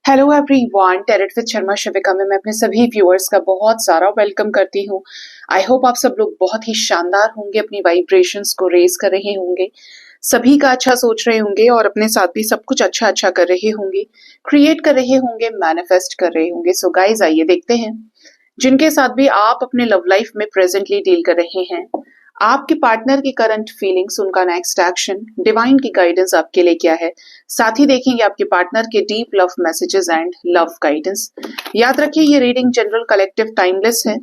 Hello everyone, tarot with Sharma Shivika में मैं अपने सभी व्यूअर्स का बहुत सारा वेलकम करती हूँ। आई होप आप सब लोग बहुत ही शानदार होंगे, अपनी वाइब्रेशंस को रेज कर रहे होंगे, सभी का अच्छा सोच रहे होंगे और अपने साथ भी सब कुछ अच्छा अच्छा कर रहे होंगे, क्रिएट कर रहे होंगे, मैनिफेस्ट कर रहे होंगे। सो गाइज, आइए देखते हैं जिनके साथ भी आप अपने लव लाइफ में प्रेजेंटली डील कर रहे हैं, आपके पार्टनर की करंट फीलिंग्स, उनका नेक्स्ट एक्शन, डिवाइन की गाइडेंस आपके लिए क्या है। साथ ही देखेंगे आपके पार्टनर के deep love messages and love guidance. याद रखिए, ये रीडिंग जनरल, कलेक्टिव, टाइमलेस है,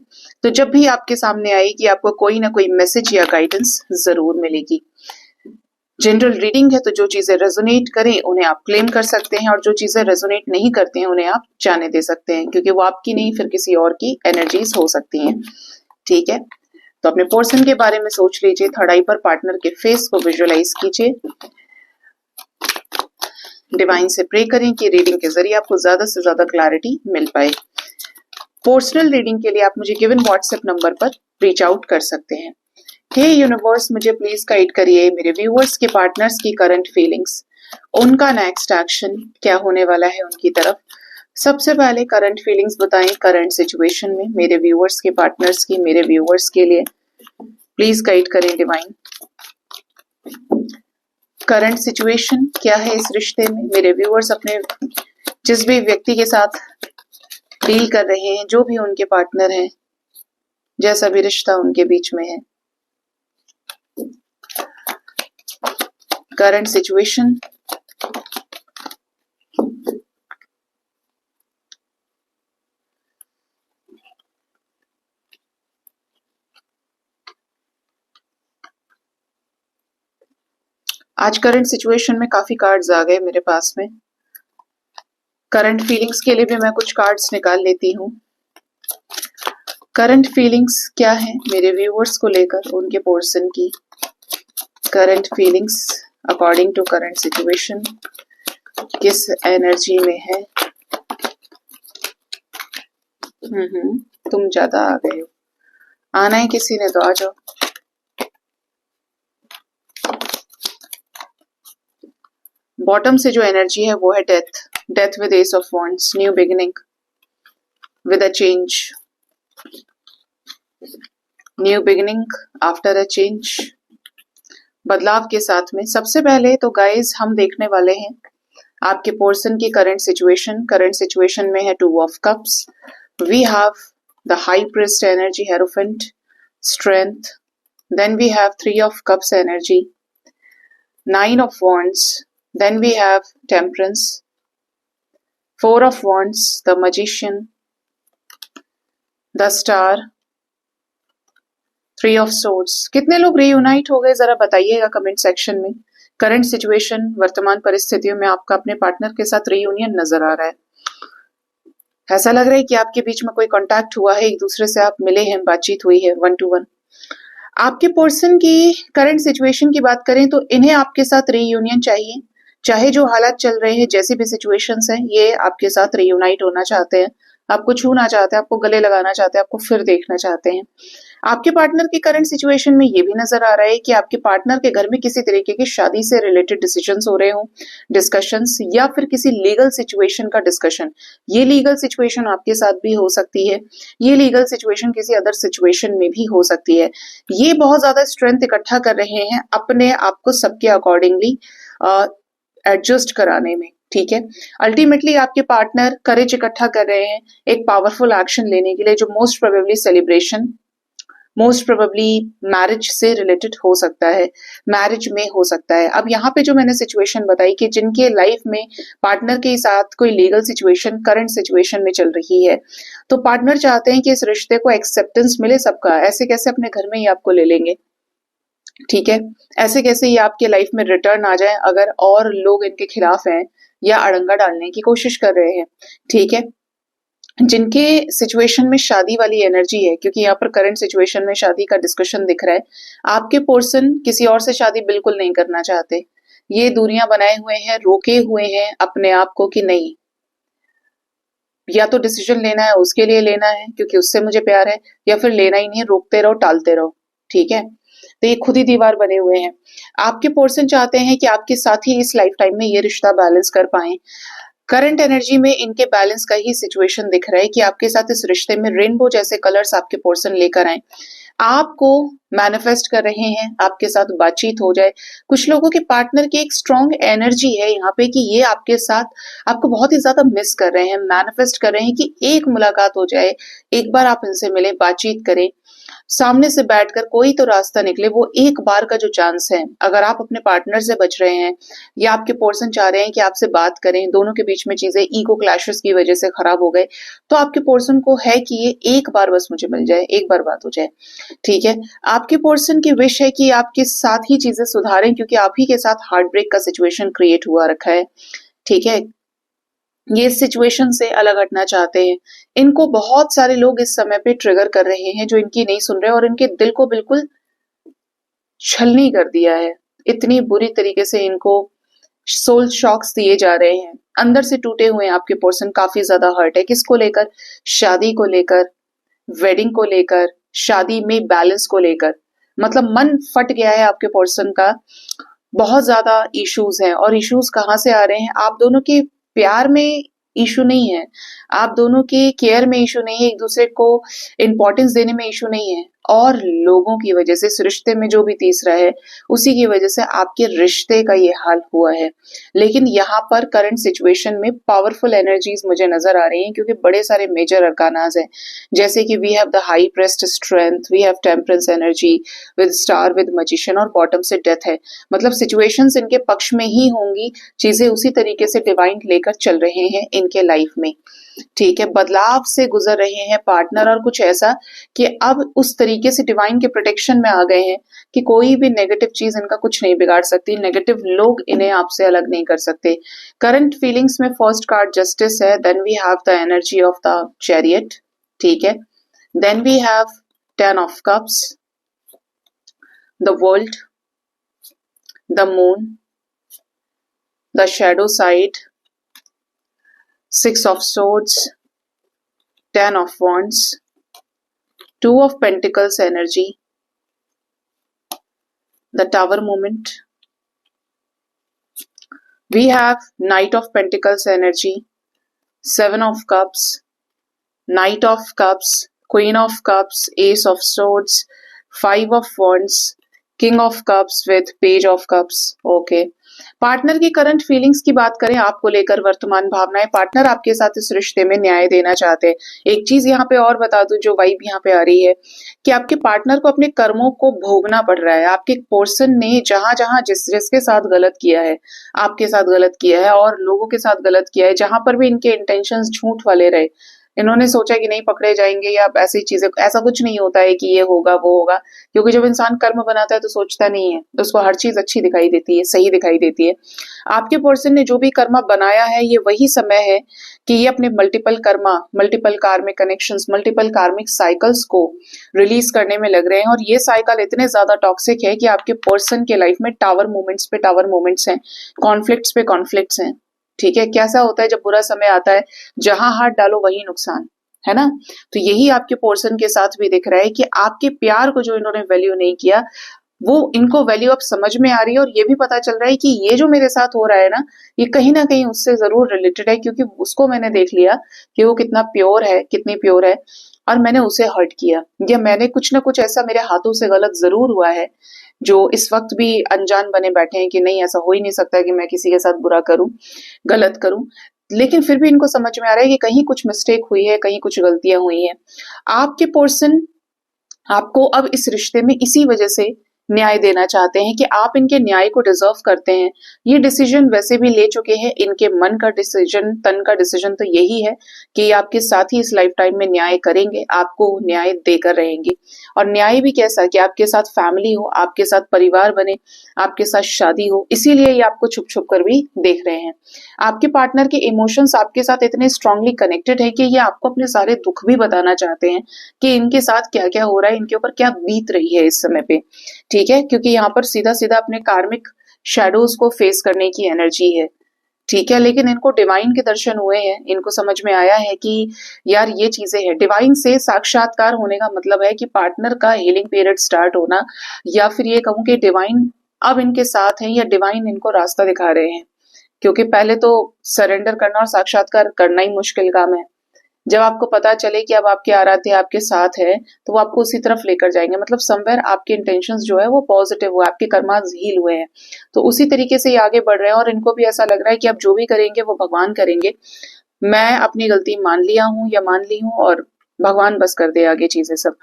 तो जब भी आपके सामने आएगी आपको कोई ना कोई मैसेज या गाइडेंस जरूर मिलेगी। जनरल रीडिंग है, तो जो चीजें रेजोनेट करें उन्हें आप क्लेम कर सकते हैं और जो चीजें रेजोनेट नहीं करती हैं उन्हें आप जाने दे सकते हैं, क्योंकि वो आपकी नहीं फिर किसी और की एनर्जीज हो सकती हैं। ठीक है, तो अपने पर्सन के बारे में सोच लीजिए, थर्ड आई पर पार्टनर के फेस को विजुअलाइज कीजिए, डिवाइन से प्रे करें कि रीडिंग के जरिए आपको ज्यादा से ज्यादा क्लैरिटी मिल पाए। पर्सनल रीडिंग के लिए आप मुझे गिवन व्हाट्सएप नंबर पर रीच आउट कर सकते हैं। हे यूनिवर्स, मुझे प्लीज गाइड करिए मेरे व्यूअर्स के पार्टनर्स की करंट फीलिंग्स, उनका नेक्स्ट एक्शन क्या होने वाला है उनकी तरफ। सबसे पहले करंट फीलिंग्स बताएं, करंट सिचुएशन में मेरे व्यूअर्स के पार्टनर्स की, मेरे व्यूअर्स के लिए प्लीज गाइड करें डिवाइन। करंट सिचुएशन क्या है इस रिश्ते में, मेरे व्यूअर्स अपने जिस भी व्यक्ति के साथ डील कर रहे हैं, जो भी उनके पार्टनर हैं, जैसा भी रिश्ता उनके बीच में है, करंट सिचुएशन। आज करंट सिचुएशन में काफी कार्ड्स आ गए मेरे पास में। करंट फीलिंग्स के लिए भी मैं कुछ कार्ड्स निकाल लेती हूँ। करंट फीलिंग्स क्या है मेरे व्यूअर्स को लेकर, उनके पर्सन की current feelings according to current situation किस एनर्जी में है। तुम ज्यादा आ गए हो, आना है किसी ने तो आ जाओ। बॉटम से जो एनर्जी है वो है death, death with S of wands, new beginning with a change, new beginning after a change, बदलाव के साथ में। सबसे पहले तो गाइज हम देखने वाले हैं आपके पर्सन की करंट सिचुएशन। करंट सिचुएशन में है two of cups, we have the high priest energy, hierophant, strength, then we have three of cups energy, nine of wands, then we have temperance, four of wands, the magician, the star, three of swords। कितने लोग reunite हो गए जरा बताइएगा comment section में। Current situation, वर्तमान परिस्थितियों में आपका अपने पार्टनर के साथ रीयूनियन नजर आ रहा है। ऐसा लग रहा है कि आपके बीच में कोई कांटेक्ट हुआ है, एक दूसरे से आप मिले हैं, बातचीत हुई है वन टू वन। आपके पर्सन की करंट सिचुएशन की बात करें तो इन्हें आपके साथ रीयूनियन चाहिए, चाहे जो हालात चल रहे हैं, जैसी भी सिचुएशंस हैं, ये आपके साथ रीयूनाइट होना चाहते हैं, आपको छूना चाहते हैं, आपको गले लगाना चाहते हैं, आपको फिर देखना चाहते हैं। आपके पार्टनर की करंट सिचुएशन में ये भी नजर आ रहा है कि आपके पार्टनर के घर में किसी तरीके की शादी से रिलेटेड डिसीजंस हो रहे हो, डिस्कशंस, या फिर किसी लीगल सिचुएशन का डिस्कशन। ये लीगल सिचुएशन आपके साथ भी हो सकती है, ये लीगल सिचुएशन किसी अदर सिचुएशन में भी हो सकती है। ये बहुत ज्यादा स्ट्रेंथ इकट्ठा कर रहे हैं अपने आप को सबके अकॉर्डिंगली एडजस्ट कराने में। ठीक है, अल्टीमेटली आपके पार्टनर करेज इकट्ठा कर रहे हैं एक पावरफुल एक्शन लेने के लिए, जो most probably celebration, most probably marriage से रिलेटेड हो सकता है, मैरिज में हो सकता है। अब यहाँ पे जो मैंने सिचुएशन बताई कि जिनके लाइफ में पार्टनर के साथ कोई लीगल सिचुएशन करंट सिचुएशन में चल रही है, तो पार्टनर चाहते हैं कि इस रिश्ते को एक्सेप्टेंस मिले सबका, ऐसे कैसे अपने घर में ही आपको ले लेंगे। ठीक है, ऐसे कैसे ये आपके लाइफ में रिटर्न आ जाए अगर और लोग इनके खिलाफ हैं या अड़ंगा डालने की कोशिश कर रहे हैं। ठीक है, जिनके सिचुएशन में शादी वाली एनर्जी है, क्योंकि यहाँ पर करंट सिचुएशन में शादी का डिस्कशन दिख रहा है, आपके पर्सन किसी और से शादी बिल्कुल नहीं करना चाहते, ये दूरियां बनाए हुए हैं, रोके हुए हैं अपने आप को कि नहीं, या तो डिसीजन लेना है उसके लिए लेना है क्योंकि उससे मुझे प्यार है, या फिर लेना ही नहीं है, रोकते रहो, टालते रहो। ठीक है, तो ये खुद ही दीवार बने हुए हैं। आपके पर्सन चाहते हैं कि आपके साथ ही इस लाइफ टाइम में ये रिश्ता बैलेंस कर पाए, करंट एनर्जी में इनके बैलेंस का ही सिचुएशन दिख रहा है कि आपके साथ इस रिश्ते में रेनबो जैसे कलर्स आपके पर्सन लेकर आए, आपको मैनिफेस्ट कर रहे हैं, आपके साथ बातचीत हो जाए। कुछ लोगों के पार्टनर की एक स्ट्रॉन्ग एनर्जी है यहाँ पे कि ये आपके साथ आपको बहुत ही ज्यादा मिस कर रहे हैं, मैनिफेस्ट कर रहे हैं कि एक मुलाकात हो जाए, एक बार आप इनसे मिले, बातचीत करें, सामने से बैठकर कोई तो रास्ता निकले। वो एक बार का जो चांस है, अगर आप अपने पार्टनर से बच रहे हैं या आपके पर्सन चाह रहे हैं कि आपसे बात करें, दोनों के बीच में चीजें ईगो क्लैशेस की वजह से खराब हो गए, तो आपके पर्सन को है कि ये एक बार बस मुझे मिल जाए, एक बार बात हो जाए। ठीक है, आपके पर्सन की विश है कि आपके साथ ही चीजें सुधारें, क्योंकि आप ही के साथ हार्ट ब्रेक का सिचुएशन क्रिएट हुआ रखा है। ठीक है, ये इस सिचुएशन से अलग हटना चाहते हैं। इनको बहुत सारे लोग इस समय पे ट्रिगर कर रहे हैं जो इनकी नहीं सुन रहे, और इनके दिल को बिल्कुल छलनी कर दिया है। इतनी बुरी तरीके से इनको सोल शॉक्स दिए जा रहे हैं, अंदर से टूटे हुए हैं आपके पर्सन, काफी ज्यादा हर्ट है। किसको लेकर? शादी को लेकर, वेडिंग को लेकर, शादी में बैलेंस को लेकर। मतलब मन फट गया है आपके पर्सन का, बहुत ज्यादा इश्यूज हैं। और इश्यूज कहाँ से आ रहे हैं? आप दोनों के प्यार में इशू नहीं है, आप दोनों के केयर में इशू नहीं है, एक दूसरे को इंपॉर्टेंस देने में इशू नहीं है, और लोगों की वजह से, इस रिश्ते में जो भी तीसरा है उसी की वजह से आपके रिश्ते का ये हाल हुआ है। लेकिन यहाँ पर करंट सिचुएशन में पावरफुल एनर्जीज मुझे नजर आ रही हैं, क्योंकि बड़े सारे मेजर अरकानाज हैं, जैसे कि we have the high priest strength, we have temperance energy with star, with magician, और बॉटम से डेथ है। मतलब सिचुएशंस इनके पक्ष में ही होंगी, चीजें उसी तरीके से डिवाइन लेकर चल रहे हैं इनके लाइफ में। ठीक है, बदलाव से गुजर रहे हैं पार्टनर, और कुछ ऐसा कि अब उस तरीके से डिवाइन के प्रोटेक्शन में आ गए हैं कि कोई भी नेगेटिव चीज इनका कुछ नहीं बिगाड़ सकती, नेगेटिव लोग इन्हें आपसे अलग नहीं कर सकते। करंट फीलिंग्स में फर्स्ट कार्ड जस्टिस है, then we have the energy of the chariot. ठीक है, देन वी हैव 10 of cups, the world, the moon, the shadow side, 6 of swords, 10 of wands, 2 of pentacles energy, the tower moment. We have knight of pentacles energy, 7 of cups, knight of cups, queen of cups, ace of swords, 5 of wands, king of cups with page of cups. Okay. Partner की current feelings की बात करें, आपको लेकर वर्तमान भावनाएं, partner आपके साथ इस रिश्ते में न्याय देना चाहते हैं। एक चीज यहाँ पे और बता दूं, जो वाइब यहाँ पे आ रही है कि आपके पार्टनर को अपने कर्मों को भोगना पड़ रहा है। आपके पर्सन ने जहां जहां जिसके साथ गलत किया है, आपके साथ गलत किया है और लोगों के साथ गलत किया है, जहां पर भी इनके इंटेंशंस झूठ वाले रहे, इन्होंने सोचा कि नहीं पकड़े जाएंगे या ऐसी चीजें, ऐसा कुछ नहीं होता है कि ये होगा वो होगा, क्योंकि जब इंसान कर्म बनाता है तो सोचता नहीं है, तो उसको हर चीज अच्छी दिखाई देती है, सही दिखाई देती है। आपके पर्सन ने जो भी कर्मा बनाया है, ये वही समय है कि ये अपने मल्टीपल कर्मा, मल्टीपल कार्मिक कनेक्शंस, मल्टीपल कार्मिक साइकिल्स को रिलीज करने में लग रहे हैं। और ये साइकिल इतने ज्यादा टॉक्सिक है कि आपके पर्सन के लाइफ में टावर मूवमेंट्स पे टावर मूवमेंट्स हैं, कॉन्फ्लिक्ट्स पे कॉन्फ्लिक्ट्स हैं। ठीक है, कैसा होता है जब बुरा समय आता है, जहां हाथ डालो वही नुकसान, है ना? तो यही आपके पर्सन के साथ भी दिख रहा है कि आपके प्यार को जो इन्होंने वैल्यू नहीं किया, वो इनको वैल्यू अब समझ में आ रही है। और ये भी पता चल रहा है कि ये जो मेरे साथ हो रहा है ना, ये कहीं ना कहीं उससे जरूर रिलेटेड है, क्योंकि उसको मैंने देख लिया कि वो कितना प्योर है, कितनी प्योर है, और मैंने उसे हर्ट किया, या मैंने कुछ ना कुछ ऐसा मेरे हाथों से गलत जरूर हुआ है, जो इस वक्त भी अनजान बने बैठे हैं कि नहीं, ऐसा हो ही नहीं सकता कि मैं किसी के साथ बुरा करूं, गलत करूं। लेकिन फिर भी इनको समझ में आ रहा है कि कहीं कुछ मिस्टेक हुई है, कहीं कुछ गलतियां हुई हैं। आपके पर्सन आपको अब इस रिश्ते में इसी वजह से न्याय देना चाहते हैं कि आप इनके न्याय को डिजर्व करते हैं। ये डिसीजन वैसे भी ले चुके हैं, इनके मन का डिसीजन, तन का डिसीजन तो यही है कि ये आपके साथ ही इस लाइफ टाइम में न्याय करेंगे, आपको न्याय देकर रहेंगे। और न्याय भी कैसा कि आपके साथ फैमिली हो, आपके साथ परिवार बने, आपके साथ शादी हो, इसीलिए ये आपको छुप छुप कर भी देख रहे हैं। आपके पार्टनर के इमोशंस आपके साथ इतने स्ट्रांगली कनेक्टेड है कि ये आपको अपने सारे दुख भी बताना चाहते हैं कि इनके साथ क्या क्या हो रहा है, इनके ऊपर क्या बीत रही है इस समय पे। ठीक है, क्योंकि यहाँ पर सीधा सीधा अपने कार्मिक शैडोज को फेस करने की एनर्जी है। ठीक है, लेकिन इनको डिवाइन के दर्शन हुए हैं, इनको समझ में आया है कि यार ये चीजें हैं। डिवाइन से साक्षात्कार होने का मतलब है कि पार्टनर का हीलिंग पीरियड स्टार्ट होना, या फिर ये कहूं कि डिवाइन अब इनके साथ है, या डिवाइन इनको रास्ता दिखा रहे हैं क्योंकि पहले तो सरेंडर करना और साक्षात्कार करना ही मुश्किल काम है। जब आपको पता चले कि अब आपके आराध्य आपके साथ है, तो वो आपको उसी तरफ लेकर जाएंगे। मतलब समवेयर आपके इंटेंशंस जो है वो पॉजिटिव हुए, आपके कर्मास हील हुए हैं, तो उसी तरीके से ये आगे बढ़ रहे हैं। और इनको भी ऐसा लग रहा है कि अब जो भी करेंगे वो भगवान करेंगे, मैं अपनी गलती मान लिया हूँ या मान ली हूँ, और भगवान बस कर दे आगे चीजें सब।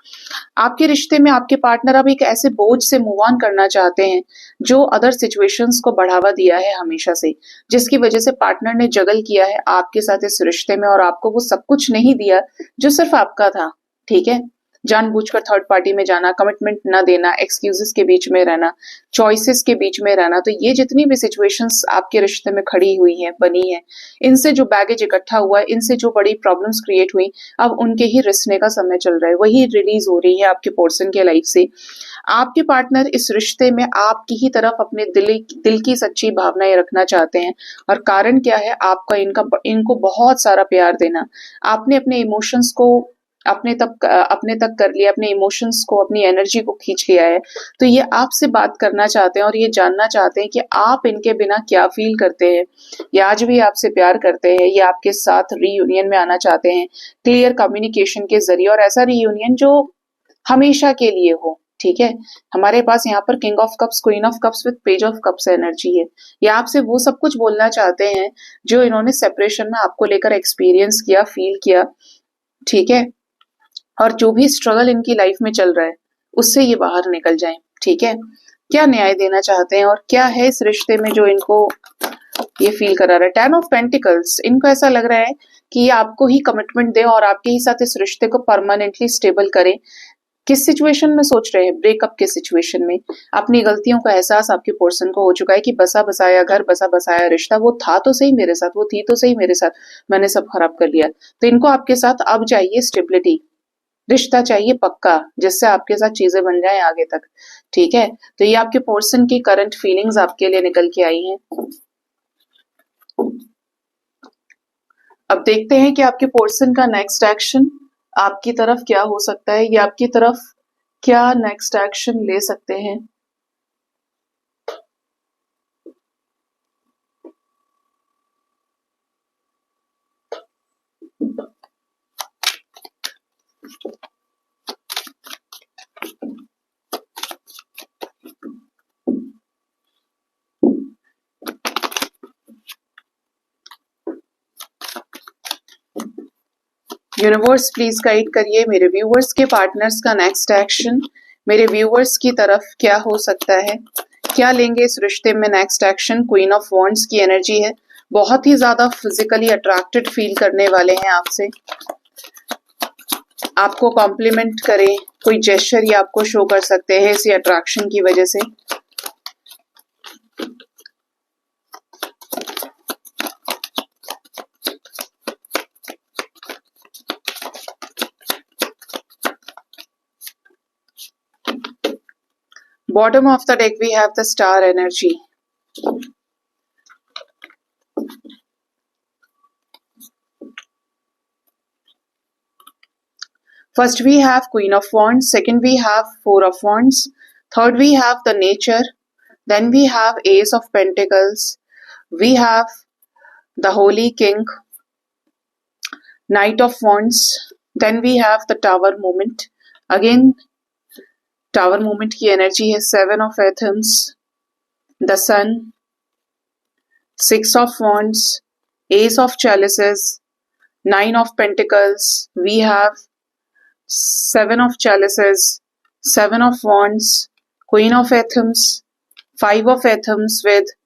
आपके रिश्ते में आपके पार्टनर अब एक ऐसे बोझ से मूव ऑन करना चाहते हैं जो अदर सिचुएशंस को बढ़ावा दिया है हमेशा से, जिसकी वजह से पार्टनर ने जगल किया है आपके साथ इस रिश्ते में, और आपको वो सब कुछ नहीं दिया जो सिर्फ आपका था। ठीक है, जानबूझकर थर्ड पार्टी में जाना, कमिटमेंट न देना, एक्सक्यूजेस के बीच में रहना, चॉइसेस के बीच में रहना, तो ये जितनी भी सिचुएशंस आपके रिश्ते में खड़ी हुई हैं, बनी है, इनसे जो बैगेज इकट्ठा हुआ है, इनसे जो बड़ी प्रॉब्लम्स क्रिएट हुई, अब उनके ही रिसने का समय चल रहा है, वही रिलीज हो रही है आपके पोर्सन के लाइफ से। आपके पार्टनर इस रिश्ते में आपकी ही तरफ अपने दिल की सच्ची भावनाएं रखना चाहते हैं, और कारण क्या है? आपका इनको बहुत सारा प्यार देना। आपने अपने इमोशंस को अपने तक कर लिया, अपने इमोशंस को, अपनी एनर्जी को खींच लिया है, तो ये आपसे बात करना चाहते हैं और ये जानना चाहते हैं कि आप इनके बिना क्या फील करते हैं, या आज भी आपसे प्यार करते हैं, या आपके साथ रीयूनियन में आना चाहते हैं क्लियर कम्युनिकेशन के जरिए, और ऐसा रीयूनियन जो हमेशा के लिए हो। ठीक है, हमारे पास यहाँ पर king of cups, queen of cups with page of cups energy है। ये आपसे वो सब कुछ बोलना चाहते हैं जो इन्होंने सेपरेशन में आपको लेकर एक्सपीरियंस किया, फील किया। ठीक है, और जो भी स्ट्रगल इनकी लाइफ में चल रहा है उससे ये बाहर निकल जाएं। ठीक है, क्या न्याय देना चाहते हैं और क्या है इस रिश्ते में जो इनको ये फील करा रहा है? 10 ऑफ पेंटिकल्स, इनको ऐसा लग रहा है कि ये आपको ही कमिटमेंट दे और आपके ही साथ इस रिश्ते को परमानेंटली स्टेबल करें। किस सिचुएशन में सोच रहे हैं? ब्रेकअप के सिचुएशन में। अपनी गलतियों का एहसास आपके पर्सन को हो चुका है कि बसा बसाया घर, बसा बसाया रिश्ता, वो था तो सही मेरे साथ, वो थी तो सही मेरे साथ, मैंने सब खराब कर लिया। तो इनको आपके साथ अब चाहिए स्टेबिलिटी, रिश्ता चाहिए पक्का, जिससे आपके साथ चीजें बन जाएं आगे तक। ठीक है, तो ये आपके पर्सन की करंट फीलिंग्स आपके लिए निकल के आई हैं। अब देखते हैं कि आपके पर्सन का नेक्स्ट एक्शन आपकी तरफ क्या हो सकता है, या आपकी तरफ क्या नेक्स्ट एक्शन ले सकते हैं। यूनिवर्स प्लीज गाइड करिए मेरे व्यूवर्स के पार्टनर्स का नेक्स्ट एक्शन, मेरे व्यूवर्स की तरफ क्या हो सकता है, क्या लेंगे इस रिश्ते में next action. Queen of wands की एनर्जी है, बहुत ही ज्यादा फिजिकली अट्रैक्टेड फील करने वाले हैं आपसे, आपको कॉम्प्लीमेंट करें, कोई जेस्चर ही आपको शो कर सकते हैं इसी अट्रैक्शन की वजह से। Bottom of the deck we have the star energy. First we have Queen of Wands, second we have Four of Wands, third we have the Nature, then we have Ace of Pentacles, we have the Holy King, Knight of Wands, then we have the Tower Moment. Again tower movement की energy है, 7 of athames, the sun, 6 of wands, ace of chalices, 9 of pentacles, we have 7 of chalices, 7 of wands, queen of athames, 5 of athames with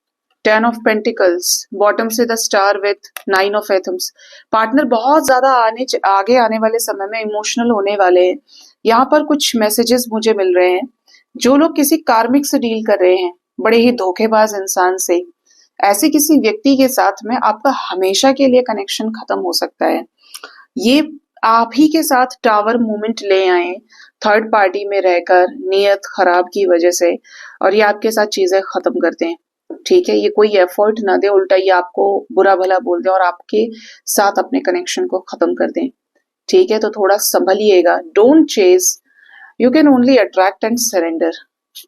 10 of pentacles, bottom से the star with 9 of athames. Partner बहुत ज्यादा आगे आने वाले समय में emotional होने वाले हैं। यहाँ पर कुछ मैसेजेस मुझे मिल रहे हैं, जो लोग किसी कार्मिक से डील कर रहे हैं, बड़े ही धोखेबाज इंसान से, ऐसे किसी व्यक्ति के साथ में आपका हमेशा के लिए कनेक्शन खत्म हो सकता है। ये आप ही के साथ टावर मूवमेंट ले आए थर्ड पार्टी में रहकर नियत खराब की वजह से, और ये आपके साथ चीजें खत्म कर दें। ठीक है, ये कोई एफर्ट ना दे, उल्टा ये आपको बुरा भला बोल दे और आपके साथ अपने कनेक्शन को खत्म कर दें। ठीक है, तो थोड़ा संभलिएगा, don't chase, you can only attract and surrender.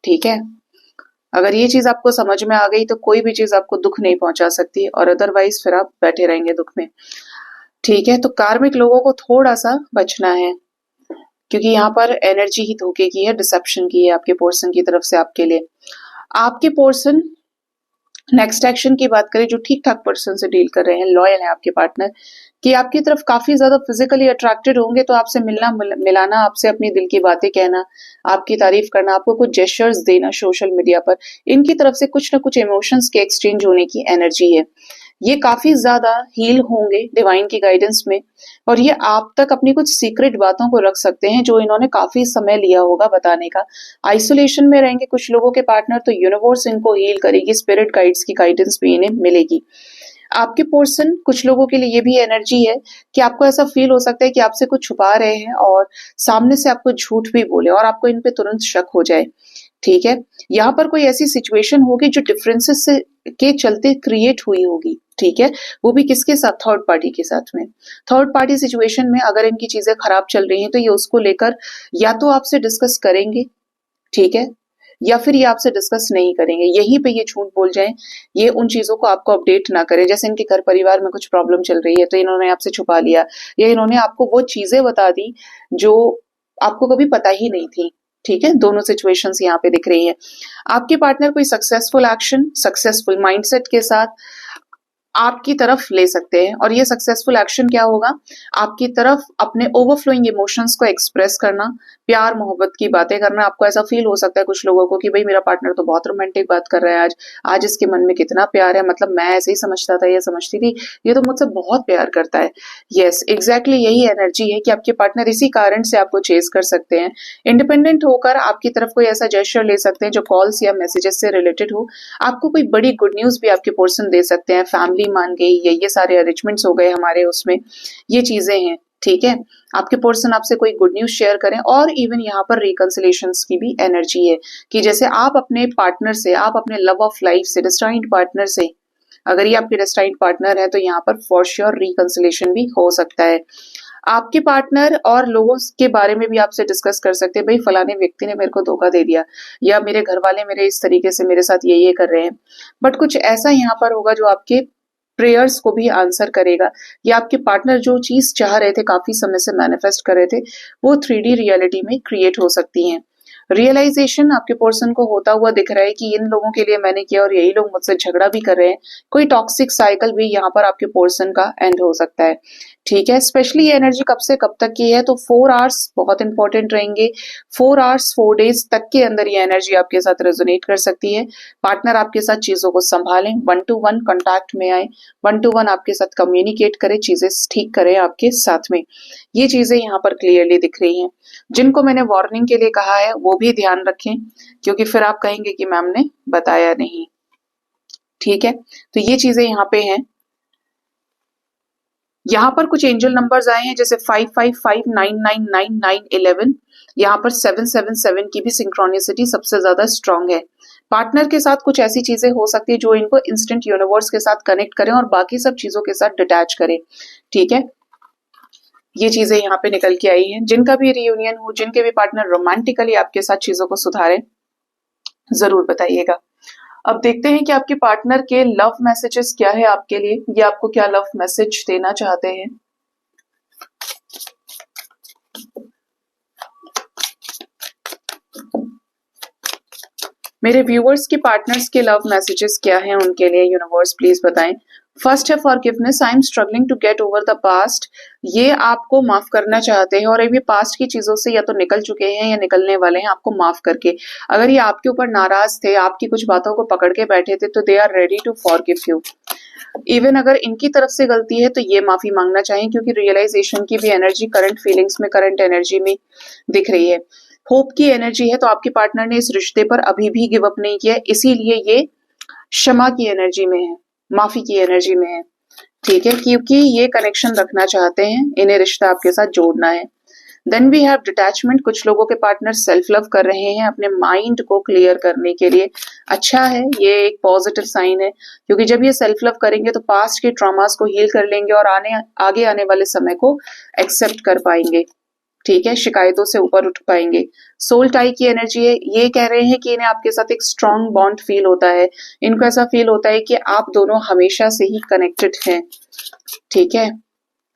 ठीक है, अगर ये चीज आपको समझ में आ गई तो कोई भी चीज आपको दुख नहीं पहुंचा सकती, और अदरवाइज फिर आप बैठे रहेंगे दुख में। ठीक है, तो कार्मिक लोगों को थोड़ा सा बचना है, क्योंकि यहाँ पर एनर्जी ही धोखे की है, डिसेप्शन की है आपके पोर्सन की तरफ से आपके लिए। आपके पोर्सन नेक्स्ट एक्शन की बात करें, जो ठीक ठाक पर्सन से डील कर रहे हैं, लॉयल है आपके पार्टनर, कि आपकी तरफ काफी ज्यादा फिजिकली अट्रैक्टेड होंगे, तो आपसे मिलना मिलाना, आपसे अपनी दिल की बातें कहना, आपकी तारीफ करना, आपको कुछ जेस्चर्स देना सोशल मीडिया पर, इनकी तरफ से कुछ ना कुछ इमोशंस के एक्सचेंज होने की एनर्जी है। ये काफी ज्यादा हील होंगे डिवाइन की गाइडेंस में, और ये आप तक अपनी कुछ सीक्रेट बातों को रख सकते हैं जो इन्होंने काफी समय लिया होगा बताने का। आइसोलेशन में रहेंगे कुछ लोगों के पार्टनर, तो यूनिवर्स इनको हील करेगी, स्पिरिट गाइड्स की गाइडेंस भी इन्हें मिलेगी। आपके पर्सन, कुछ लोगों के लिए ये भी एनर्जी है कि आपको ऐसा फील हो सकता है कि आपसे कुछ छुपा रहे हैं और सामने से आपको झूठ भी बोले और आपको इन पे तुरंत शक हो जाए। ठीक है, यहाँ पर कोई ऐसी सिचुएशन होगी जो डिफरेंसेस से के चलते क्रिएट हुई होगी। ठीक है, वो भी किसके साथ? थर्ड पार्टी के साथ में। थर्ड पार्टी सिचुएशन में अगर इनकी चीजें खराब चल रही हैं तो ये उसको लेकर या तो आपसे डिस्कस करेंगे, ठीक है, या फिर ये आपसे डिस्कस नहीं करेंगे, यहीं पे ये झूठ बोल जाएं, ये उन चीजों को आपको अपडेट ना करें। जैसे इनके घर परिवार में कुछ प्रॉब्लम चल रही है तो इन्होंने आपसे छुपा लिया, या इन्होंने आपको वो चीजें बता दी जो आपको कभी पता ही नहीं थी। ठीक है, दोनों सिचुएशंस यहाँ पे दिख रही है। आपके पार्टनर कोई सक्सेसफुल एक्शन, सक्सेसफुल माइंडसेट के साथ आपकी तरफ ले सकते हैं, और ये सक्सेसफुल एक्शन क्या होगा? आपकी तरफ अपने ओवरफ्लोइंग इमोशंस को एक्सप्रेस करना, प्यार मोहब्बत की बातें करना। आपको ऐसा फील हो सकता है कुछ लोगों को कि भाई मेरा पार्टनर तो बहुत रोमांटिक बात कर रहा है, आज आज इसके मन में कितना प्यार है, मतलब मैं ऐसे ही समझता था या समझती थी, ये तो मुझसे बहुत प्यार करता है। यस, एग्जैक्टली यही एनर्जी है कि आपके पार्टनर इसी कारण से आपको चेस कर सकते हैं। इंडिपेंडेंट होकर आपकी तरफ कोई ऐसा जेस्चर ले सकते हैं जो कॉल्स या मैसेजेस से रिलेटेड हो। आपको कोई बड़ी गुड न्यूज भी आपके पर्सन दे सकते हैं, फैमिली मान गई, ये सारे अरेंजमेंट्स हो गए हमारे उसमें, ये चीजें हैं। ठीक है, आपके पर्सन आपसे कोई गुड न्यूज शेयर करें, और इवन यहाँ पर रिकंसिलेशंस की भी एनर्जी है कि जैसे आप अपने पार्टनर से, आप अपने लव ऑफ लाइफ से, डेस्टाइन्ड पार्टनर से, अगर ये आपके डेस्टाइन्ड पार्टनर है तो यहाँ पर फॉर श्योर रिकंसिलेशन भी हो सकता है। आपके पार्टनर और लोगों के बारे में भी आपसे डिस्कस कर सकते हैं, भाई फलाने व्यक्ति ने मेरे को धोखा दे दिया, या मेरे घर वाले मेरे इस तरीके से मेरे साथ ये कर रहे हैं। बट कुछ ऐसा यहाँ पर होगा जो आपके प्रेयर्स को भी आंसर करेगा, या आपके पार्टनर जो चीज चाह रहे थे, काफी समय से मैनिफेस्ट कर रहे थे, वो 3D रियलिटी में क्रिएट हो सकती हैं। रियलाइजेशन आपके पर्सन को होता हुआ दिख रहा है कि इन लोगों के लिए मैंने किया और यही लोग मुझसे झगड़ा भी कर रहे हैं। कोई टॉक्सिक साइकिल भी यहाँ पर आपके पर्सन का एंड हो सकता है। ठीक है, स्पेशली ये एनर्जी कब से कब तक की है, तो 4 आवर्स बहुत इंपॉर्टेंट रहेंगे। 4 आवर्स 4 डेज तक के अंदर ये एनर्जी आपके साथ रेजोनेट कर सकती है। पार्टनर आपके साथ चीजों को संभालें, 1-to-1 कॉन्टैक्ट में आए, 1-to-1 आपके साथ कम्युनिकेट करें, चीजें ठीक करें आपके साथ में। ये चीजें यहाँ पर क्लियरली दिख रही हैं। जिनको मैंने वार्निंग के लिए कहा है वो भी ध्यान रखें, क्योंकि फिर आप कहेंगे कि मैम ने बताया नहीं। ठीक है, तो ये चीजें यहाँ पे हैं। यहाँ पर कुछ एंजल नंबर्स आए हैं, जैसे 55599911, यहाँ पर 777 की भी सिंक्रोनिसिटी सबसे ज्यादा स्ट्रांग है। पार्टनर के साथ कुछ ऐसी चीजें हो सकती है जो इनको इंस्टेंट यूनिवर्स के साथ कनेक्ट करें और बाकी सब चीजों के साथ डिटैच करें। ठीक है, ये चीजें यहाँ पे निकल के आई हैं। जिनका भी रियूनियन हो, जिनके भी पार्टनर रोमांटिकली आपके साथ चीजों को सुधारें, जरूर बताइएगा। अब देखते हैं कि आपके पार्टनर के लव मैसेजेस क्या है आपके लिए, ये आपको क्या लव मैसेज देना चाहते हैं। मेरे व्यूअर्स के पार्टनर्स के लव मैसेजेस क्या हैं उनके लिए, यूनिवर्स प्लीज बताएं। फर्स्ट है forgiveness, I am struggling to get over the past. ये आपको माफ करना चाहते हैं और अभी पास्ट की चीजों से या तो निकल चुके हैं या निकलने वाले हैं आपको माफ करके। अगर ये आपके ऊपर नाराज थे, आपकी कुछ बातों को पकड़ के बैठे थे, तो they are ready to forgive you. Even अगर इनकी तरफ से गलती है तो ये माफी मांगना चाहिए, क्योंकि रियलाइजेशन की भी एनर्जी करंट फीलिंग्स में, करंट एनर्जी में दिख रही है। होप की एनर्जी है, तो आपके पार्टनर ने इस रिश्ते पर अभी भी गिव अप नहीं किया, इसीलिए ये क्षमा की एनर्जी में है, माफी की एनर्जी में है। ठीक है, क्योंकि ये कनेक्शन रखना चाहते हैं, इन्हें रिश्ता आपके साथ जोड़ना है। देन वी हैव डिटैचमेंट, कुछ लोगों के पार्टनर सेल्फ लव कर रहे हैं अपने माइंड को क्लियर करने के लिए। अच्छा है, ये एक पॉजिटिव साइन है, क्योंकि जब ये सेल्फ लव करेंगे तो पास्ट के ट्रॉमास को हील कर लेंगे और आगे आने वाले समय को एक्सेप्ट कर पाएंगे। ठीक है, शिकायतों से ऊपर उठ पाएंगे। सोल टाई की एनर्जी है, ये कह रहे हैं कि इन्हें आपके साथ एक स्ट्रॉन्ग बॉन्ड फील होता है। इनको ऐसा फील होता है कि आप दोनों हमेशा से ही कनेक्टेड हैं। ठीक है,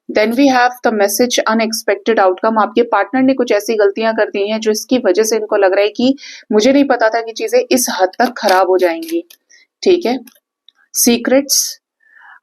then we have the message unexpected outcome. आपके पार्टनर ने कुछ ऐसी गलतियां कर दी हैं जो इसकी वजह से इनको लग रहा है कि मुझे नहीं पता था कि चीजें इस हद तक खराब हो जाएंगी। ठीक है, सीक्रेट्स,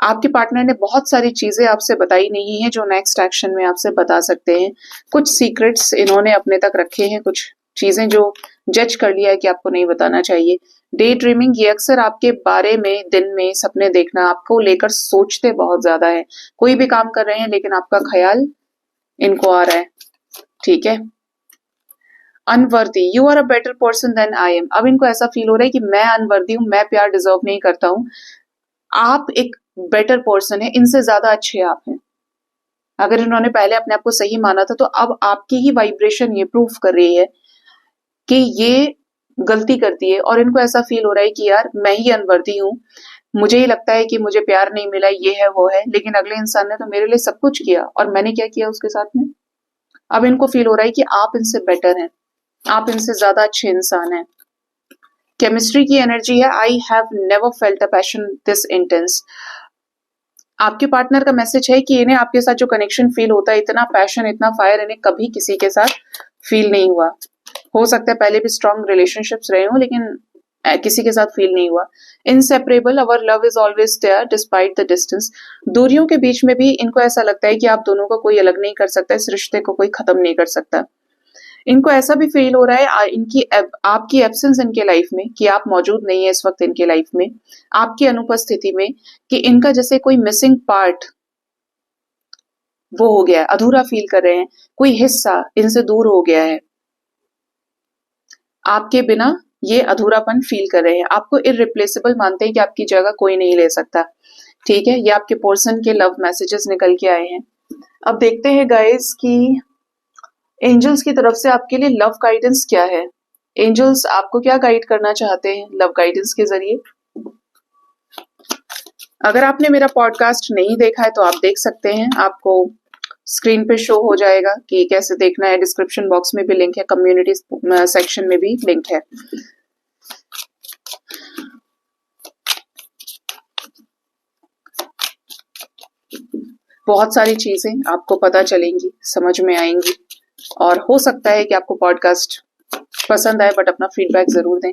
आपके पार्टनर ने बहुत सारी चीजें आपसे बताई नहीं है जो नेक्स्ट एक्शन में आपसे बता सकते हैं। कुछ सीक्रेट्स इन्होंने अपने तक रखे हैं, कुछ चीजें जो जज कर लिया है कि आपको नहीं बताना चाहिए। डे ड्रीमिंग, ये अक्सर आपके बारे में दिन में सपने देखना, आपको लेकर सोचते बहुत ज्यादा है। कोई भी काम कर रहे हैं लेकिन आपका ख्याल इनको आ रहा है। ठीक है, unworthy, you are a better person than I am. अब इनको ऐसा फील हो रहा है कि मैं अनवर्दी हूं, मैं प्यार डिजर्व नहीं करता हूं। आप एक बेटर पर्सन है, इनसे ज्यादा अच्छे आप हैं। अगर इन्होंने पहले अपने आप को सही माना था तो अब आपकी ही वाइब्रेशन ये प्रूफ कर रही है कि ये गलती करती है, और इनको ऐसा फील हो रहा है कि यार मैं ही अनवर्दी हूं, मुझे ही लगता है कि मुझे प्यार नहीं मिला, ये है वो है, लेकिन अगले इंसान ने तो मेरे लिए सब कुछ किया और मैंने क्या किया उसके साथ में। अब इनको फील हो रहा है कि आप इनसे बेटर हैं, आप इनसे ज्यादा अच्छे इंसान हैं। केमिस्ट्री की एनर्जी है, I have never felt a passion this intense. आपके पार्टनर का मैसेज है कि इन्हें आपके साथ जो कनेक्शन फील होता है, इतना पैशन, इतना फायर, इन्हें कभी किसी के साथ फील नहीं हुआ। हो सकता है पहले भी स्ट्रॉन्ग रिलेशनशिप्स रहे हों लेकिन किसी के साथ फील नहीं हुआ। Inseparable, our love is always there despite the distance. दूरियों के बीच में भी इनको ऐसा लगता है कि आप दोनों को कोई अलग नहीं कर सकता, इस रिश्ते को कोई खत्म नहीं कर सकता। इनको ऐसा भी फील हो रहा है आपकी एब्सेंस इनके लाइफ में, कि आप मौजूद नहीं है इस वक्त इनके लाइफ में, आपकी अनुपस्थिति में, कि इनका जैसे कोई मिसिंग पार्ट वो हो गया है, अधूरा फील कर रहे हैं, कोई हिस्सा इनसे दूर हो गया है। आपके बिना ये अधूरापन फील कर रहे हैं, आपको इररिप्लेसेबल मानते हैं कि आपकी जगह कोई नहीं ले सकता। ठीक है, ये आपके पर्सन के लव मैसेजेस निकल के आए हैं। अब देखते हैं गाइस कि एंजल्स की तरफ से आपके लिए लव गाइडेंस क्या है। एंजल्स आपको क्या गाइड करना चाहते हैं लव गाइडेंस के जरिए। अगर आपने मेरा पॉडकास्ट नहीं देखा है तो आप देख सकते हैं, आपको स्क्रीन पे शो हो जाएगा कि कैसे देखना है। डिस्क्रिप्शन बॉक्स में भी लिंक है, कम्युनिटी सेक्शन में भी लिंक है। बहुत सारी चीजें आपको पता चलेंगी, समझ में आएंगी, और हो सकता है कि आपको पॉडकास्ट पसंद आए, बट अपना फीडबैक जरूर दें।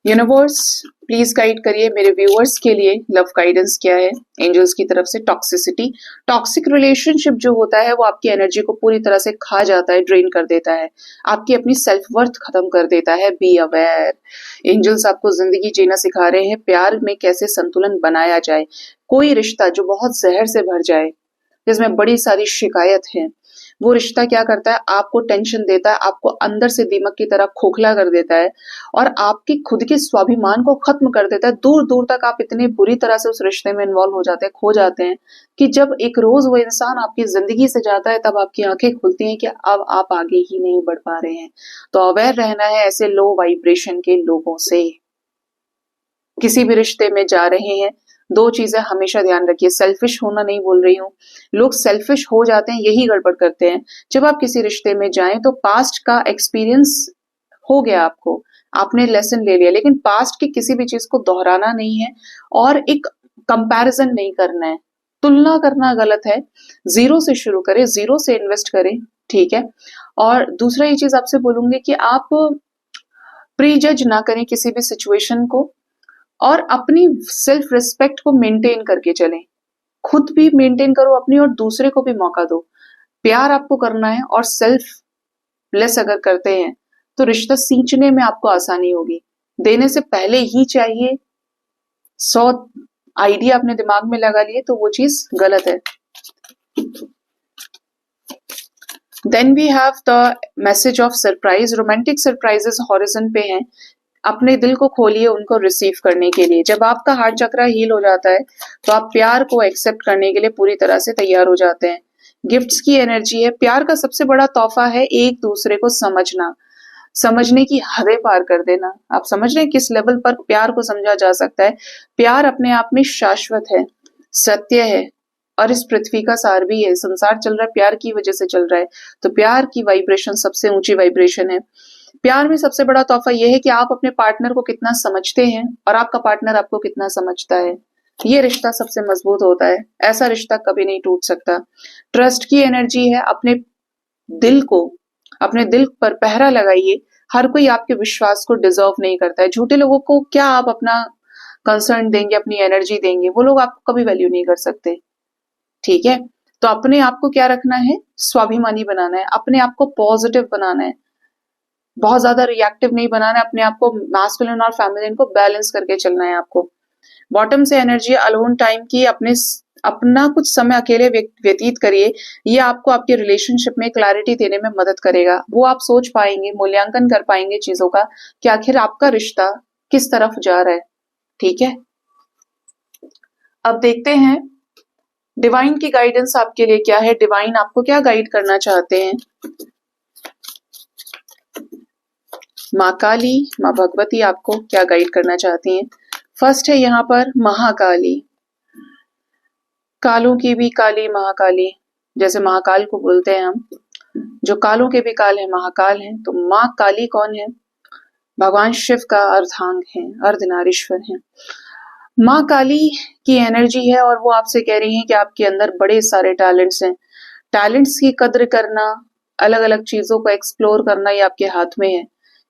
यूनिवर्स प्लीज गाइड करिए मेरे व्यूअर्स के लिए लव गाइडेंस क्या है एंजल्स की तरफ से। टॉक्सिसिटी, टॉक्सिक रिलेशनशिप जो होता है वो आपकी एनर्जी को पूरी तरह से खा जाता है, ड्रेन कर देता है, आपकी अपनी सेल्फ वर्थ खत्म कर देता है। बी अवेयर, एंजल्स आपको जिंदगी जीना सिखा रहे हैं, प्यार में कैसे संतुलन बनाया जाए। कोई रिश्ता जो बहुत जहर से भर जाए, जिसमें बड़ी सारी शिकायत है, वो रिश्ता क्या करता है, आपको टेंशन देता है, आपको अंदर से दीमक की तरह खोखला कर देता है और आपके खुद के स्वाभिमान को खत्म कर देता है। दूर दूर तक आप इतने बुरी तरह से उस रिश्ते में इन्वॉल्व हो जाते हैं, खो जाते हैं, कि जब एक रोज वो इंसान आपकी जिंदगी से जाता है तब आपकी आंखें खुलती हैं कि अब आप आगे ही नहीं बढ़ पा रहे हैं। तो अवेयर रहना है ऐसे लो वाइब्रेशन के लोगों से। किसी भी रिश्ते में जा रहे हैं, दो चीजें हमेशा ध्यान रखिए। सेल्फिश होना नहीं बोल रही हूँ, लोग सेल्फिश हो जाते हैं, यही गड़बड़ करते हैं। जब आप किसी रिश्ते में जाएं तो पास्ट का एक्सपीरियंस हो गया आपको, आपने लेसन ले लिया, लेकिन पास्ट की किसी भी चीज को दोहराना नहीं है और एक कंपैरिजन नहीं करना है, तुलना करना गलत है। जीरो से शुरू करें, जीरो से इन्वेस्ट करें। ठीक है, और दूसरा ये चीज आपसे बोलूंगी कि आप प्री जज ना करें किसी भी सिचुएशन को, और अपनी सेल्फ रिस्पेक्ट को मेंटेन करके चलें। खुद भी मेंटेन करो अपनी, और दूसरे को भी मौका दो। प्यार आपको करना है और सेल्फ लेस अगर करते हैं तो रिश्ता सींचने में आपको आसानी होगी। देने से पहले ही चाहिए 100 आइडिया अपने दिमाग में लगा लिए तो वो चीज गलत है। Then we have the message of surprise. Romantic surprises horizon पे हैं, अपने दिल को खोलिए उनको रिसीव करने के लिए। जब आपका हार्ट चक्रा हील हो जाता है तो आप प्यार को एक्सेप्ट करने के लिए पूरी तरह से तैयार हो जाते हैं। गिफ्ट्स की एनर्जी है, प्यार का सबसे बड़ा तोहफा है एक दूसरे को समझना, समझने की हदें पार कर देना। आप समझ रहे हैं किस लेवल पर प्यार को समझा जा सकता है। प्यार अपने आप में शाश्वत है, सत्य है, और इस पृथ्वी का सार भी है। संसार चल रहा है प्यार की वजह से चल रहा है, तो प्यार की वाइब्रेशन सबसे ऊंची वाइब्रेशन है। प्यार में सबसे बड़ा तोहफा यह है कि आप अपने पार्टनर को कितना समझते हैं और आपका पार्टनर आपको कितना समझता है। ये रिश्ता सबसे मजबूत होता है, ऐसा रिश्ता कभी नहीं टूट सकता। ट्रस्ट की एनर्जी है, दिल को अपने दिल पर पहरा लगाइए। हर कोई आपके विश्वास को डिजर्व नहीं करता है। झूठे लोगों को क्या आप अपना कंसर्न देंगे, अपनी एनर्जी देंगे, वो लोग आपको कभी वैल्यू नहीं कर सकते। ठीक है, तो अपने आप को क्या रखना है, स्वाभिमानी बनाना है, अपने आप को पॉजिटिव बनाना है, बहुत ज्यादा रिएक्टिव नहीं बनाना है, अपने आप को मैस्कुलिन और फेमिनिन को बैलेंस करके चलना है आपको। बॉटम से एनर्जी अलोन टाइम की, अपना कुछ समय अकेले व्यतीत करिए। ये आपको आपके रिलेशनशिप में क्लैरिटी देने में मदद करेगा। वो आप सोच पाएंगे, मूल्यांकन कर पाएंगे चीजों का कि आखिर आपका रिश्ता किस तरफ जा रहा है। ठीक है, अब देखते हैं डिवाइन की गाइडेंस आपके लिए क्या है। डिवाइन आपको क्या गाइड करना चाहते हैं। माँ काली, माँ भगवती आपको क्या गाइड करना चाहती हैं। फर्स्ट है यहाँ पर महाकाली, कालों की भी काली महाकाली, जैसे महाकाल को बोलते हैं हम, जो कालों के भी काल है महाकाल है। तो माँ काली कौन है, भगवान शिव का अर्धांग है, अर्धनारीश्वर है। माँ काली की एनर्जी है और वो आपसे कह रही है कि आपके अंदर बड़े सारे टैलेंट्स हैं। टैलेंट्स की कद्र करना, अलग अलग चीजों को एक्सप्लोर करना, ये आपके हाथ में है।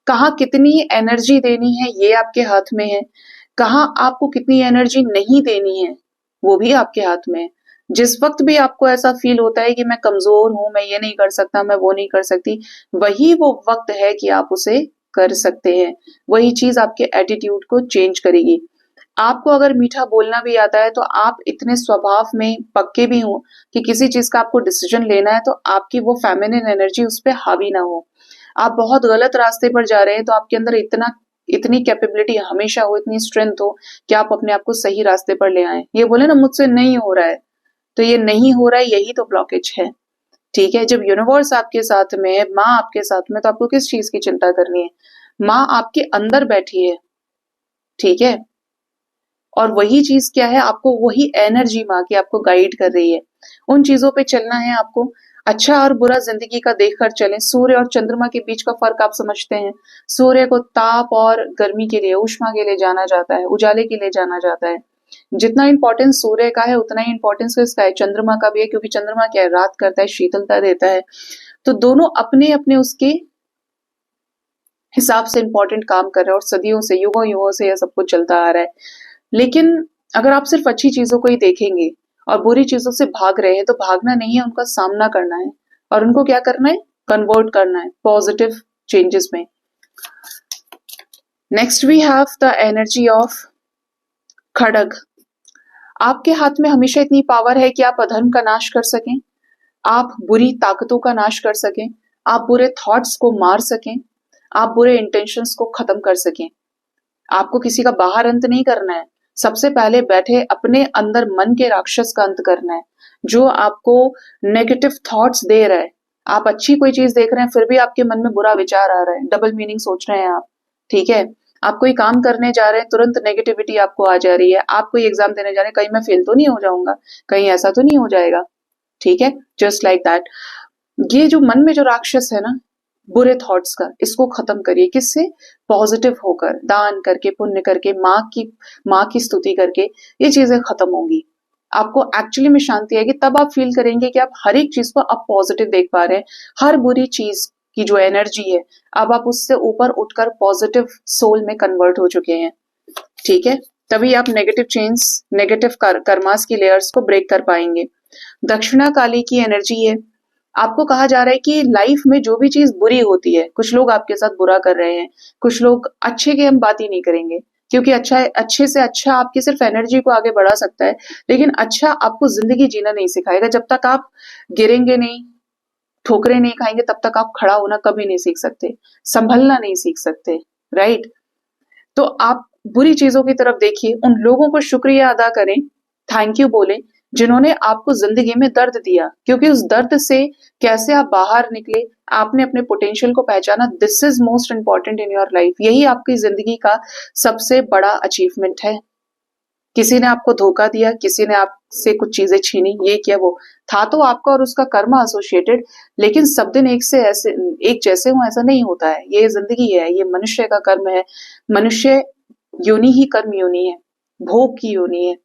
कहाँ कितनी एनर्जी देनी है ये आपके हाथ में है, कहाँ आपको कितनी एनर्जी नहीं देनी है वो भी आपके हाथ में है। जिस वक्त भी आपको ऐसा फील होता है कि मैं कमजोर हूं, मैं ये नहीं कर सकता, मैं वो नहीं कर सकती, वही वो वक्त है कि आप उसे कर सकते हैं। वही चीज आपके एटीट्यूड को चेंज करेगी। आपको अगर मीठा बोलना भी आता है तो आप इतने स्वभाव में पक्के भी हो कि किसी चीज का आपको डिसीजन लेना है तो आपकी वो फेमिनिन एनर्जी उस पर हावी ना हो। आप बहुत गलत रास्ते पर जा रहे हैं तो आपके अंदर इतनी कैपेबिलिटी हमेशा हो, इतनी स्ट्रेंथ हो कि आप अपने आप को सही रास्ते पर ले आए। ये बोले ना मुझसे नहीं हो रहा है, तो ये नहीं हो रहा है यही तो ब्लॉकेज है। ठीक है, जब यूनिवर्स आपके साथ में है, माँ आपके साथ में, तो आपको किस चीज की चिंता करनी है। माँ आपके अंदर बैठी है, ठीक है, और वही चीज क्या है, आपको वही एनर्जी माँ की आपको गाइड कर रही है। उन चीजों पे चलना है आपको। अच्छा और बुरा जिंदगी का देखकर चलें। सूर्य और चंद्रमा के बीच का फर्क आप समझते हैं। सूर्य को ताप और गर्मी के लिए, ऊष्मा के लिए जाना जाता है, उजाले के लिए जाना जाता है। जितना इंपॉर्टेंस सूर्य का है उतना ही इंपॉर्टेंस किसका है, चंद्रमा का भी है, क्योंकि चंद्रमा क्या है, रात करता है, शीतलता देता है। तो दोनों अपने अपने उसके हिसाब से इंपॉर्टेंट काम कर रहे हैं और सदियों से, युगों युगों से यह सब कुछ चलता आ रहा है। लेकिन अगर आप सिर्फ अच्छी चीजों को ही देखेंगे और बुरी चीजों से भाग रहे हैं, तो भागना नहीं है, उनका सामना करना है और उनको क्या करना है, कन्वर्ट करना है पॉजिटिव चेंजेस में। Next we have the energy of खड़ग। आपके हाथ में हमेशा इतनी पावर है कि आप अधर्म का नाश कर सकें, आप बुरी ताकतों का नाश कर सकें, आप बुरे थॉट्स को मार सकें, आप बुरे इंटेंशंस को खत्म कर सकें। आपको किसी का बाहर अंत नहीं करना है, सबसे पहले बैठे अपने अंदर मन के राक्षस का अंत करना है, जो आपको नेगेटिव थॉट्स दे रहा है। आप अच्छी कोई चीज देख रहे हैं फिर भी आपके मन में बुरा विचार आ रहा है, डबल मीनिंग सोच रहे हैं आप। ठीक है, आप कोई काम करने जा रहे हैं, तुरंत नेगेटिविटी आपको आ जा रही है। आप कोई एग्जाम देने जा रहे हैं, कहीं मैं फेल तो नहीं हो जाऊंगा, कहीं ऐसा तो नहीं हो जाएगा। ठीक है, जस्ट लाइक दैट। ये जो मन में जो राक्षस है ना, बुरे थॉट्स का, इसको खत्म करिए। किससे, पॉजिटिव होकर, दान करके, पुण्य करके, माँ की स्तुति करके ये चीजें खत्म होंगी। आपको एक्चुअली में शांति आएगी, तब आप फील करेंगे कि आप हर एक चीज को आप पॉजिटिव देख पा रहे हैं। हर बुरी चीज की जो एनर्जी है, अब आप उससे ऊपर उठकर पॉजिटिव सोल में कन्वर्ट हो चुके हैं। ठीक है, तभी आप नेगेटिव चेन्स, नेगेटिव कर्मास की लेयर्स को ब्रेक कर पाएंगे। दक्षिणा काली की एनर्जी है। आपको कहा जा रहा है कि लाइफ में जो भी चीज बुरी होती है, कुछ लोग आपके साथ बुरा कर रहे हैं, कुछ लोग, अच्छे की हम बात ही नहीं करेंगे, क्योंकि अच्छे से अच्छा आपकी सिर्फ एनर्जी को आगे बढ़ा सकता है, लेकिन अच्छा आपको जिंदगी जीना नहीं सिखाएगा। जब तक आप गिरेंगे नहीं, ठोकरें नहीं खाएंगे, तब तक आप खड़ा होना कभी नहीं सीख सकते, संभलना नहीं सीख सकते। राइट, तो आप बुरी चीजों की तरफ देखिए, उन लोगों को शुक्रिया अदा करें, थैंक यू बोलें, जिन्होंने आपको जिंदगी में दर्द दिया, क्योंकि उस दर्द से कैसे आप बाहर निकले, आपने अपने पोटेंशियल को पहचाना। This is most important in your life. यही आपकी जिंदगी का सबसे बड़ा अचीवमेंट है। किसी ने आपको धोखा दिया, किसी ने आपसे कुछ चीजें छीनी, ये किया वो, था तो आपका और उसका कर्म एसोसिएटेड, लेकिन सब दिन एक जैसे हो ऐसा नहीं होता है। ये जिंदगी है, ये मनुष्य का कर्म है। मनुष्य योनि ही कर्म योनि है, भोग की योनि है।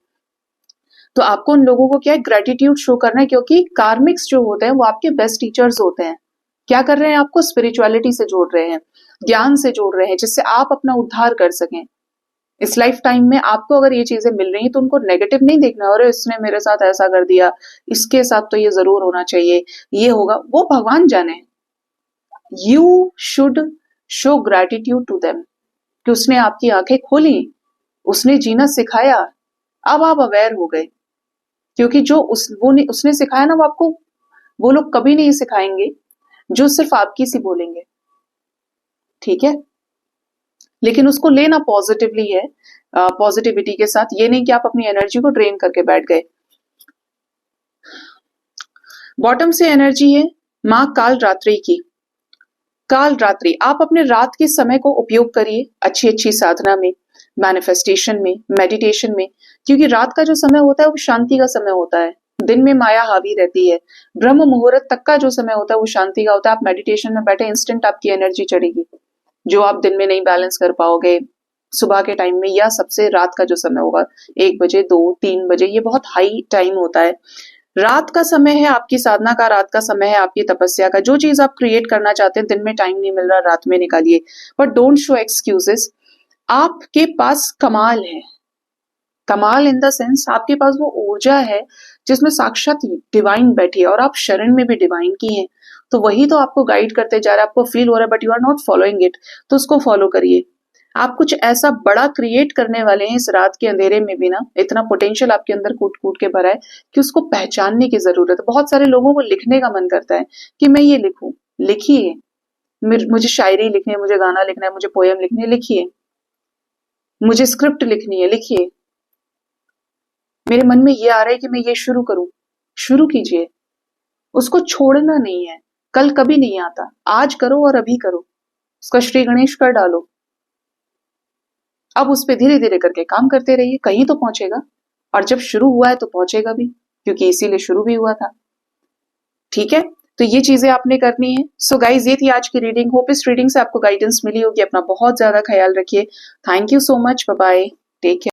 तो आपको उन लोगों को क्या है, ग्रेटिट्यूड शो करना है, क्योंकि कार्मिक्स जो होते हैं वो आपके बेस्ट टीचर्स होते हैं। क्या कर रहे हैं, आपको स्पिरिचुअलिटी से जोड़ रहे हैं, ज्ञान से जोड़ रहे हैं, जिससे आप अपना उद्धार कर सकें। इस लाइफ टाइम में आपको अगर ये चीजें मिल रही हैं तो उनको नेगेटिव नहीं देखना, और इसने मेरे साथ ऐसा कर दिया, इसके साथ तो ये जरूर होना चाहिए, ये होगा, वो भगवान जाने। You should show gratitude to them कि उसने आपकी आंखें खोली, उसने जीना सिखाया, अब आप अवेयर हो गए। क्योंकि जो उसने सिखाया ना, वो आपको वो लोग कभी नहीं सिखाएंगे जो सिर्फ आपकी सी बोलेंगे, ठीक है। लेकिन उसको लेना पॉजिटिवली है, पॉजिटिविटी के साथ, ये नहीं कि आप अपनी एनर्जी को ड्रेन करके बैठ गए। बॉटम से एनर्जी है माँ काल रात्रि की। काल रात्रि, आप अपने रात के समय को उपयोग करिए अच्छी अच्छी साधना में, मैनिफेस्टेशन में, मेडिटेशन में, क्योंकि रात का जो समय होता है वो शांति का समय होता है। दिन में माया हावी रहती है। ब्रह्म मुहूर्त तक का जो समय होता है वो शांति का होता है। आप मेडिटेशन में बैठे, इंस्टेंट आपकी एनर्जी चढ़ेगी, जो आप दिन में नहीं बैलेंस कर पाओगे सुबह के टाइम में, या सबसे रात का जो समय होगा 1 बजे, 2, 3 बजे, ये बहुत हाई टाइम होता है। रात का समय है आपकी साधना का, रात का समय है आपकी तपस्या का। जो चीज आप क्रिएट करना चाहते हैं, दिन में टाइम नहीं मिल रहा, रात में निकालिए, बट डोंट शो एक्सक्यूजेस। आपके पास कमाल है, कमाल इन द सेंस आपके पास वो ऊर्जा है जिसमें साक्षात डिवाइन बैठी है, और आप शरण में भी डिवाइन की हैं। तो वही तो आपको गाइड करते जा रहा है, आपको फील हो रहा है but you are not following it, तो उसको फॉलो करिए। आप कुछ ऐसा बड़ा क्रिएट करने वाले हैं इस रात के अंधेरे में भी ना, इतना पोटेंशियल आपके अंदर कूट कूट के भरा है कि उसको पहचानने की जरूरत है। बहुत सारे लोगों को लिखने का मन करता है कि मैं ये लिखूं, लिखिए। मुझे शायरी लिखनी है, मुझे गाना लिखना है, मुझे पोयम लिखनी है, लिखिए। मुझे स्क्रिप्ट लिखनी है, लिखिए। मेरे मन में ये आ रहा है कि मैं ये शुरू करूं, शुरू कीजिए। उसको छोड़ना नहीं है, कल कभी नहीं आता, आज करो और अभी करो। उसका श्री गणेश कर डालो, अब उस पर धीरे धीरे करके काम करते रहिए, कहीं तो पहुंचेगा। और जब शुरू हुआ है तो पहुंचेगा भी, क्योंकि इसीलिए शुरू भी हुआ था, ठीक है। तो ये चीजें आपने करनी है। सो गाइज, ये थी आज की रीडिंग। होप इस रीडिंग से आपको गाइडेंस मिली होगी। अपना बहुत ज्यादा ख्याल रखिए। Thank you so much, bye bye, take care.